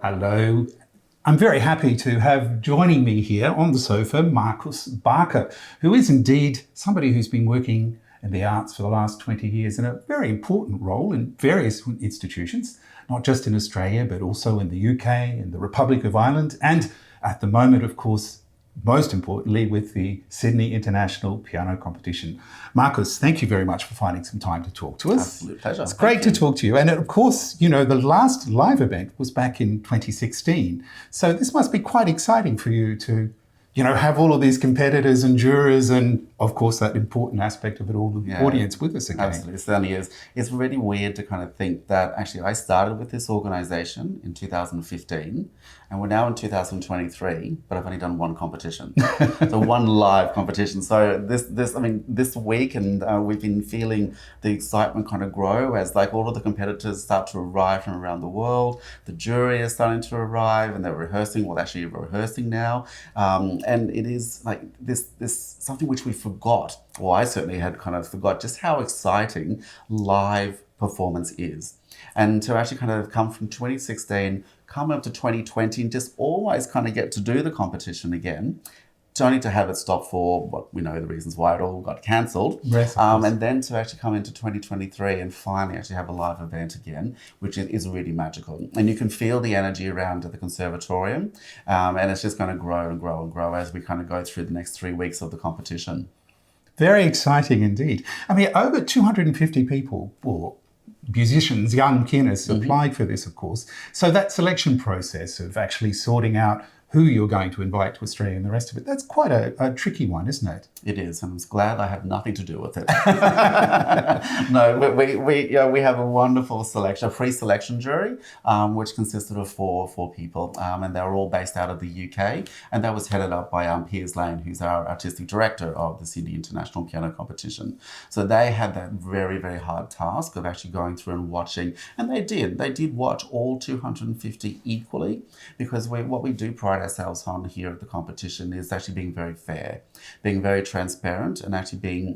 Hello. I'm very happy to have joining me here on the sofa Marcus Barker, who is indeed somebody who's been working in the arts for the last 20 years in a very important role in various institutions, not just in Australia, but also in the UK, in the Republic of Ireland, and at the moment, of course, most importantly, with the Sydney International Piano Competition. Marcus, thank you very much for finding some time to talk to us. Absolute pleasure. It's great to talk to you. And of course, you know, the last live event was back in 2016. So this must be quite exciting for you to, you know, have all of these competitors and jurors and, of course, that important aspect of it all, the audience with us again. Absolutely, it certainly is. It's really weird to kind of think that actually I started with this organisation in 2015 and we're now in 2023, but I've only done one competition. So one live competition. So this week and we've been feeling the excitement kind of grow as like all of the competitors start to arrive from around the world. The jury is starting to arrive and they're rehearsing, well actually rehearsing now. And it is like this something which we forgot, or I certainly had kind of forgot just how exciting live performance is. And to actually kind of come from 2016, come up to 2020 and just always kind of get to do the competition again, only to have it stop for what we know the reasons why it all got cancelled. Yes, and then to actually come into 2023 and finally actually have a live event again, which is really magical. And you can feel the energy around the conservatorium, and it's just going to grow and grow and grow as we kind of go through the next 3 weeks of the competition. Very exciting indeed. I mean, over 250 people, or musicians, young pianists, applied for this, of course. So that selection process of actually sorting out who you're going to invite to Australia and the rest of it, that's quite a tricky one, isn't it? It is, and I'm glad I have nothing to do with it. No, we have a wonderful selection, a pre-selection jury, which consisted of four people, and they're all based out of the UK, and that was headed up by Piers Lane, who's our artistic director of the Sydney International Piano Competition. So they had that very, very hard task of actually going through and watching, and they did watch all 250 equally, because what we do pride ourselves on here at the competition is actually being very fair, being very transparent, and actually being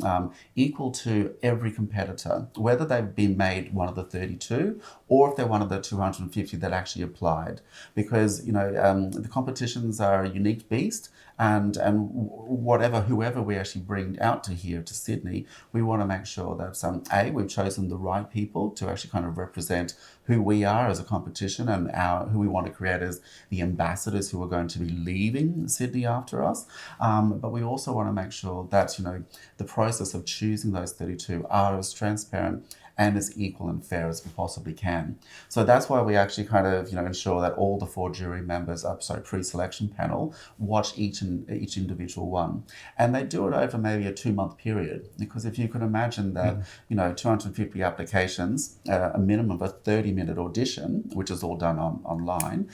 equal to every competitor, whether they've been made one of the 32 or if they're one of the 250 that actually applied. Because, you know, the competitions are a unique beast, and whoever we actually bring out to here to Sydney, we want to make sure that we've chosen the right people to actually kind of represent who we are as a competition and who we want to create as the ambassadors who are going to be leaving Sydney after us. But we also want to make sure that, you know, the process of choosing those 32 are as transparent and as equal and fair as we possibly can. So that's why we actually kind of, you know, ensure that all the 4 jury members, pre-selection panel, watch each individual one. And they do it over maybe a 2-month period, because if you can imagine that, you know, 250 applications, a minimum of a 30-minute audition, which is all done online,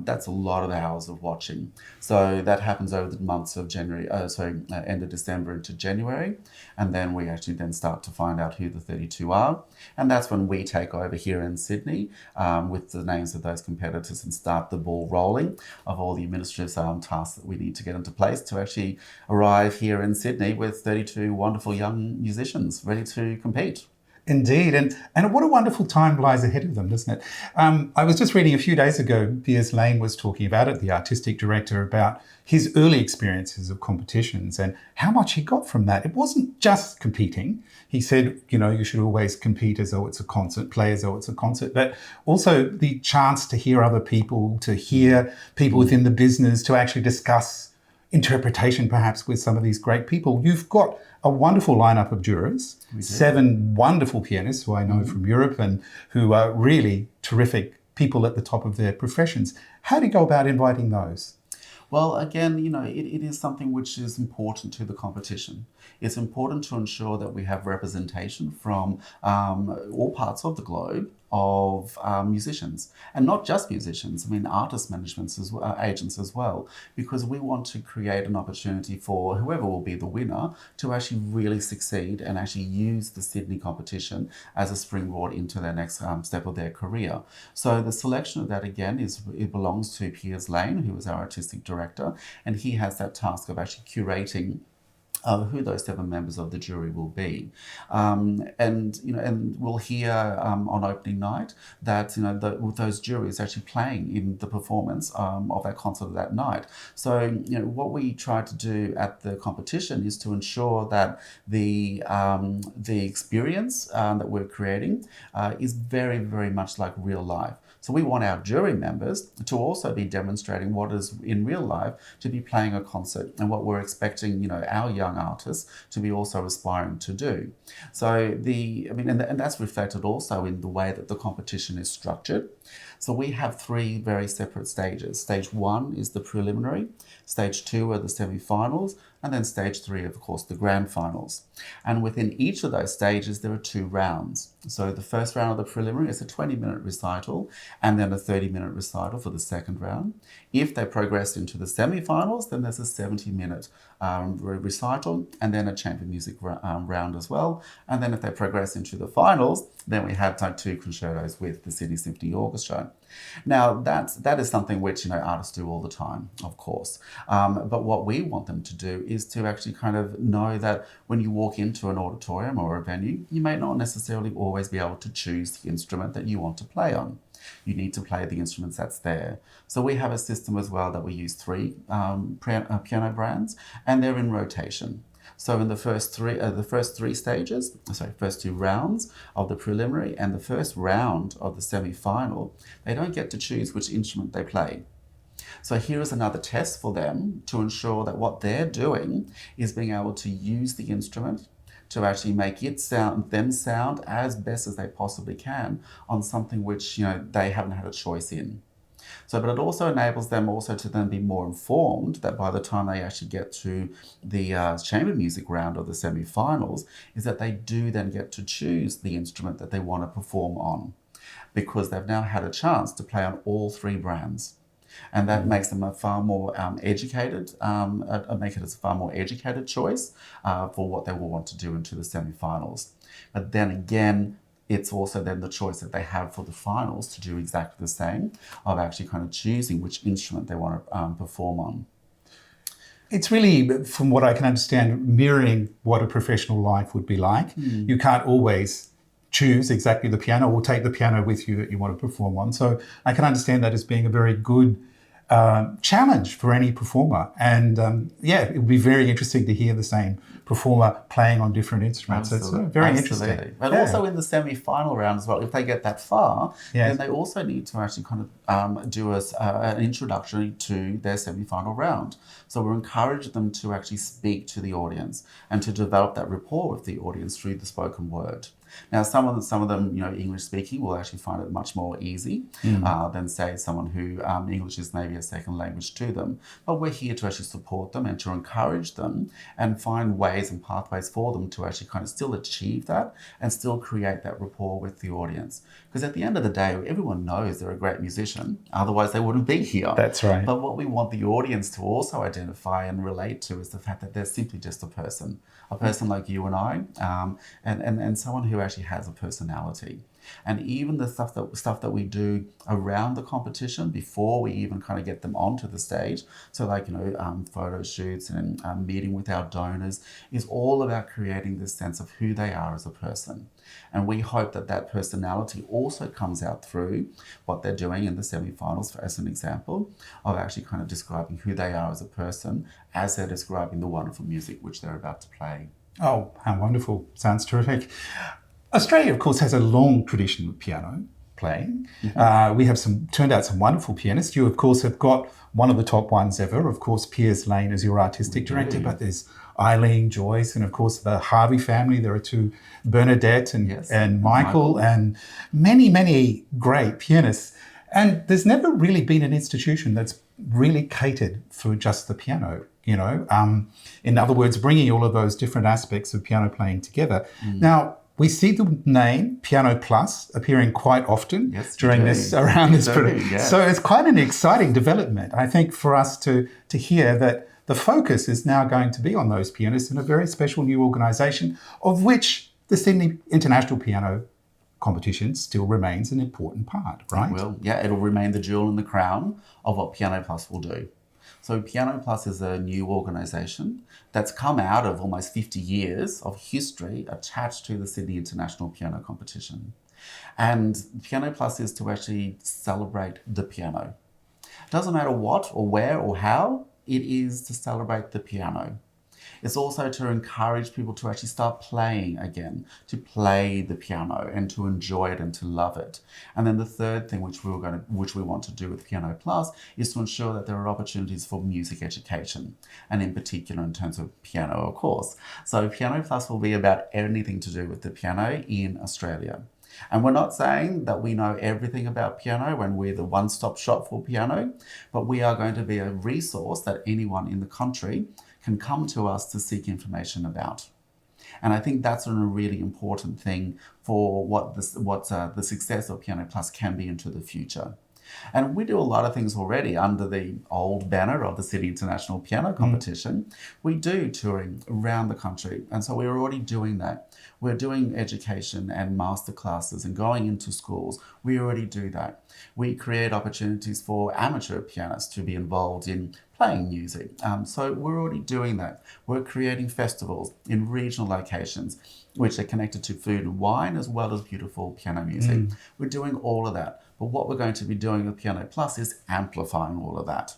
that's a lot of hours of watching. So that happens over the months of end of December into January. And then we actually then start to find out who the 32 are. And that's when we take over here in Sydney with the names of those competitors and start the ball rolling of all the administrative tasks that we need to get into place to actually arrive here in Sydney with 32 wonderful young musicians ready to compete. Indeed, and what a wonderful time lies ahead of them, doesn't it? I was just reading a few days ago, Piers Lane was talking about it, the artistic director, about his early experiences of competitions and how much he got from that. It wasn't just competing. He said, you know, you should always compete as though it's a concert, play as though it's a concert, but also the chance to hear other people, to hear people within the business, to actually discuss interpretation perhaps with some of these great people. You've got a wonderful lineup of jurors, 7 wonderful pianists who I know from Europe and who are really terrific people at the top of their professions. How do you go about inviting those? Well, again, you know, it is something which is important to the competition. It's important to ensure that we have representation from all parts of the globe of musicians, and not just musicians. I mean, artist managements agents as well, because we want to create an opportunity for whoever will be the winner to actually really succeed and actually use the Sydney competition as a springboard into their next step of their career. So the selection of that again it belongs to Piers Lane, who is our artistic director, and he has that task of actually curating who those 7 members of the jury will be, and we'll hear on opening night that with those juries actually playing in the performance of that concert that night. So what we try to do at the competition is to ensure that the experience that we're creating is very, very much like real life. So we want our jury members to also be demonstrating what is in real life to be playing a concert, and what we're expecting, our young artists to be also aspiring to do. So and that's reflected also in the way that the competition is structured. So we have 3 very separate stages. Stage 1 is the preliminary, stage 2 are the semi-finals, and then stage 3, of course, the grand finals. And within each of those stages, there are 2 rounds. So the first round of the preliminary is a 20-minute recital, and then a 30-minute recital for the second round. If they progress into the semi-finals, then there's a 70-minute recital, and then a chamber music round as well. And then if they progress into the finals, then we have 2 concertos with the Sydney Symphony Orchestra. Now, that is something which artists do all the time, of course. But what we want them to do is to actually kind of know that when you walk into an auditorium or a venue, you may not necessarily always be able to choose the instrument that you want to play on. You need to play the instruments that's there. So we have a system as well that we use 3 piano brands, and they're in rotation. So in the first 2 rounds of the preliminary and the first round of the semi-final, they don't get to choose which instrument they play. So here is another test for them to ensure that what they're doing is being able to use the instrument to actually make them sound as best as they possibly can on something which they haven't had a choice in. So, but it also enables them also to then be more informed that by the time they actually get to the chamber music round or the semi-finals, is that they do then get to choose the instrument that they want to perform on, because they've now had a chance to play on all 3 brands. And that makes them a far more educated choice for what they will want to do into the semi-finals. But then again, it's also then the choice that they have for the finals to do exactly the same, of actually kind of choosing which instrument they want to perform on. It's really, from what I can understand, mirroring what a professional life would be like. You can't always choose exactly the piano or take the piano with you that you want to perform on. So I can understand that as being a very good challenge for any performer. And it would be very interesting to hear the same performer playing on different instruments. Absolutely. It's very interesting. But also in the semi-final round as well, if they get that far, then they also need to actually kind of do an introduction to their semi-final round. So we're encouraging them to actually speak to the audience and to develop that rapport with the audience through the spoken word. Now, some of them, English speaking, will actually find it much more easy than, say, someone who English is maybe a second language to them. But we're here to actually support them and to encourage them and find ways and pathways for them to actually kind of still achieve that and still create that rapport with the audience. Because at the end of the day, everyone knows they're a great musician, otherwise they wouldn't be here. That's right. But what we want the audience to also identify and relate to is the fact that they're simply just a person like you and I, and someone who actually has a personality. And even the stuff that we do around the competition before we even kind of get them onto the stage, so like photo shoots and meeting with our donors, is all about creating this sense of who they are as a person. And we hope that that personality also comes out through what they're doing in the semi-finals, as an example of actually kind of describing who they are as a person as they're describing the wonderful music which they're about to play. Oh, how wonderful. Sounds terrific. Australia, of course, has a long tradition of piano playing. We have turned out some wonderful pianists. You, of course, have got one of the top ones ever. Of course, Piers Lane is your artistic director, but there's Eileen, Joyce, and of course the Harvey family. There are 2, Bernadette and Michael, and many, many great pianists. And there's never really been an institution that's really catered for just the piano. In other words, bringing all of those different aspects of piano playing together. Now, we see the name Piano Plus appearing quite often around this product. So it's quite an exciting development, I think, for us to hear that the focus is now going to be on those pianists in a very special new organisation, of which the Sydney International Piano Competition still remains an important part, right? It will. Yeah, it'll remain the jewel in the crown of what Piano Plus will do. So Piano Plus is a new organisation that's come out of almost 50 years of history attached to the Sydney International Piano Competition. And Piano Plus is to actually celebrate the piano. Doesn't matter what or where or how, it is to celebrate the piano. It's also to encourage people to actually start playing again, to play the piano and to enjoy it and to love it. And then the third thing which we want to do with Piano Plus is to ensure that there are opportunities for music education, and in particular in terms of piano, of course. So Piano Plus will be about anything to do with the piano in Australia. And we're not saying that we know everything about piano when we're the one-stop shop for piano, but we are going to be a resource that anyone in the country can come to us to seek information about. And I think that's a really important thing for what the success of Piano Plus can be into the future. And we do a lot of things already under the old banner of the Sydney International Piano Competition. We do touring around the country. And so we're already doing that. We're doing education and masterclasses and going into schools. We already do that. We create opportunities for amateur pianists to be involved in playing music. So we're already doing that. We're creating festivals in regional locations which are connected to food and wine as well as beautiful piano music. We're doing all of that. But what we're going to be doing with Piano Plus is amplifying all of that.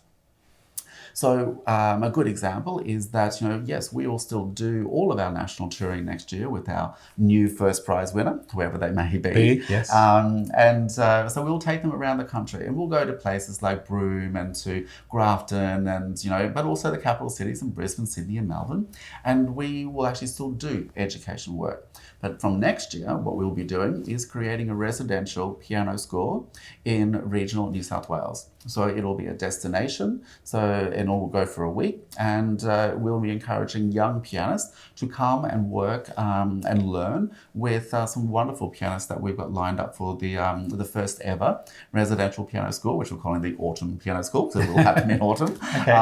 So a good example is that, yes, we will still do all of our national touring next year with our new first prize winner, whoever they may be. Yes. So we'll take them around the country and we'll go to places like Broome and to Grafton and, but also the capital cities in Brisbane, Sydney and Melbourne. And we will actually still do education work. But from next year, what we'll be doing is creating a residential piano school in regional New South Wales. So it'll be a destination, and it'll go for a week, and we'll be encouraging young pianists to come and work and learn with some wonderful pianists that we've got lined up for the first ever residential piano school, which we're calling the Autumn Piano School, because it will happen in autumn. Okay.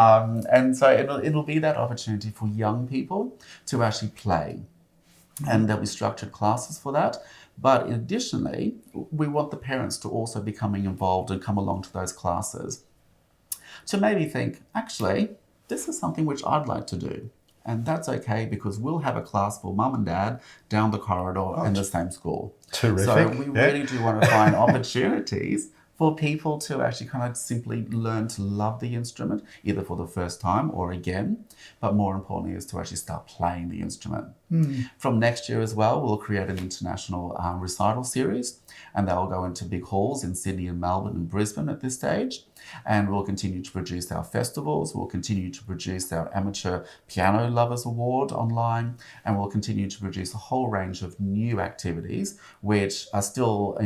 And so it'll be that opportunity for young people to actually play. And there'll be structured classes for that. But additionally, we want the parents to also be coming involved and come along to those classes to maybe think, actually, this is something which I'd like to do. And that's okay because we'll have a class for mum and dad down the corridor in the same school. Terrific. So we really do want to find opportunities for people to actually kind of simply learn to love the instrument, either for the first time or again, but more importantly is to actually start playing the instrument. From next year as well, we'll create an international recital series, and they'll go into big halls in Sydney and Melbourne and Brisbane at this stage. And we'll continue to produce our festivals, we'll continue to produce our Amateur Piano Lovers Award online, and we'll continue to produce a whole range of new activities which are still,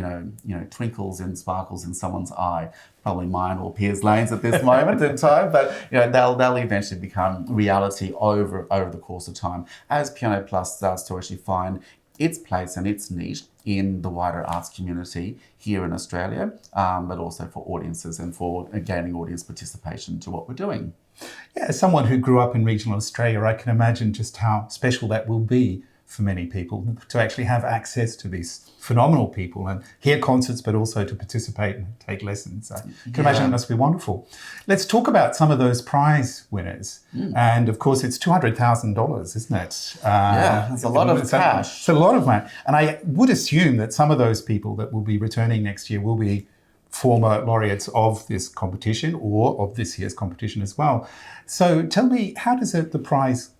twinkles and sparkles in someone's eye. Probably mine or Piers Lane's at this moment in time, but they'll eventually become reality over the course of time as Piano Plus starts to actually find its place and its niche in the wider arts community here in Australia, but also for audiences and for gaining audience participation to what we're doing. Yeah, as someone who grew up in regional Australia, I can imagine just how special that will be for many people to actually have access to these phenomenal people and hear concerts, but also to participate and take lessons. I can imagine it must be wonderful. Let's talk about some of those prize winners. And of course, it's $200,000, isn't it? It's a lot of cash. It's a lot of money. And I would assume that some of those people that will be returning next year will be former laureates of this competition or of this year's competition as well. So tell me, how does the prize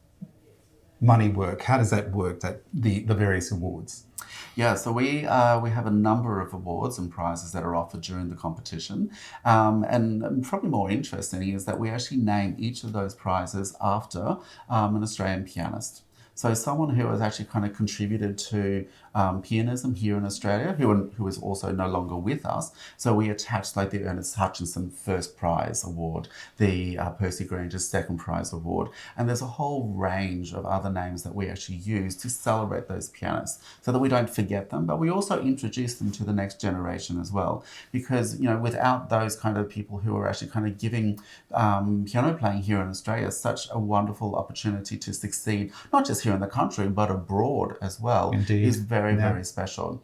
money work? How does that work, the various awards? Yeah, so we have a number of awards and prizes that are offered during the competition. And probably more interesting is that we actually name each of those prizes after an Australian pianist. So someone who has actually kind of contributed to pianism here in Australia, who is also no longer with us. So we attached like the Ernest Hutchinson First Prize Award, the Percy Granger Second Prize Award, and there's a whole range of other names that we actually use to celebrate those pianists so that we don't forget them, but we also introduce them to the next generation as well. Because, without those kind of people who are actually kind of giving piano playing here in Australia such a wonderful opportunity to succeed, not just here here in the country, but abroad as well, Indeed. is very, very special.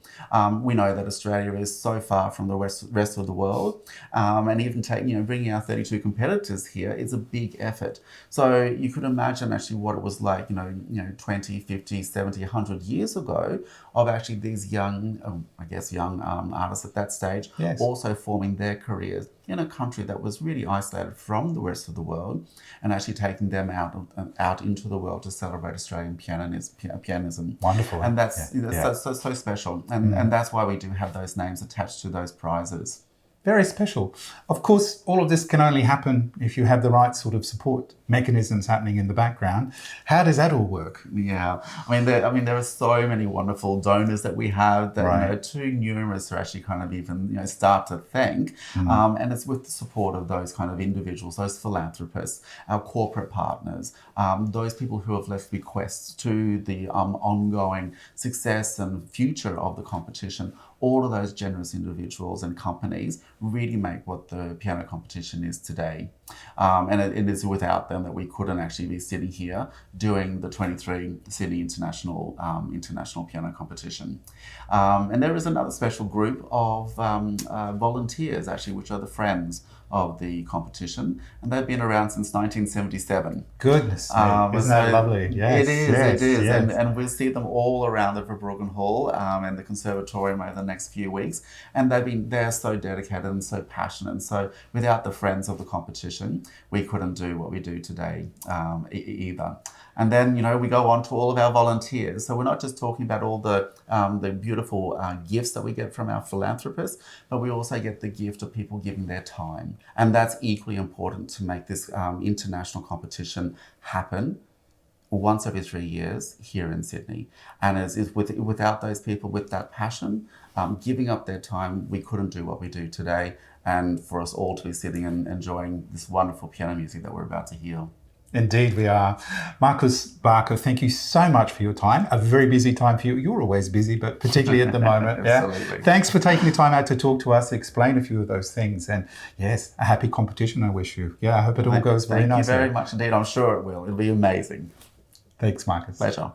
We know that Australia is so far from the rest of the world, and even bringing our 32 competitors here is a big effort. So you could imagine actually what it was like, 20, 50, 70, 100 years ago, of actually these young artists at that stage, Yes. also forming their careers in a country that was really isolated from the rest of the world, and actually taking them out into the world to celebrate Australian pianism. Wonderful. And that's so special. And that's why we do have those names attached to those prizes. Very special. Of course, all of this can only happen if you have the right sort of support mechanisms happening in the background. How does that all work? Yeah, there are so many wonderful donors that we have that Right. too numerous to actually kind of even start to thank. And it's with the support of those kind of individuals, those philanthropists, our corporate partners, those people who have left bequests to the ongoing success and future of the competition. All of those generous individuals and companies really make what the piano competition is today. And it is without them that we couldn't actually be sitting here doing the 23 Sydney International Piano Competition. And there is another special group of volunteers, actually, which are the friends of the competition, and they've been around since 1977. Goodness, isn't that lovely? Yes, it is. Yes. And we'll see them all around the Verbruggen Hall and the Conservatorium over the next few weeks. And they're so dedicated and so passionate. And so without the friends of the competition, we couldn't do what we do today either. And then, we go on to all of our volunteers. So we're not just talking about all the beautiful gifts that we get from our philanthropists, but we also get the gift of people giving their time. And that's equally important to make this international competition happen once every 3 years here in Sydney. And without those people with that passion, giving up their time, we couldn't do what we do today. And for us all to be sitting and enjoying this wonderful piano music that we're about to hear. Indeed, we are. Marcus Barker, thank you so much for your time. A very busy time for you. You're always busy, but particularly at the moment. Absolutely. Thanks for taking the time out to talk to us, explain a few of those things. And yes, a happy competition, I wish you. I hope it all goes very nicely. Thank you very much indeed. I'm sure it will. It'll be amazing. Thanks, Marcus. Pleasure.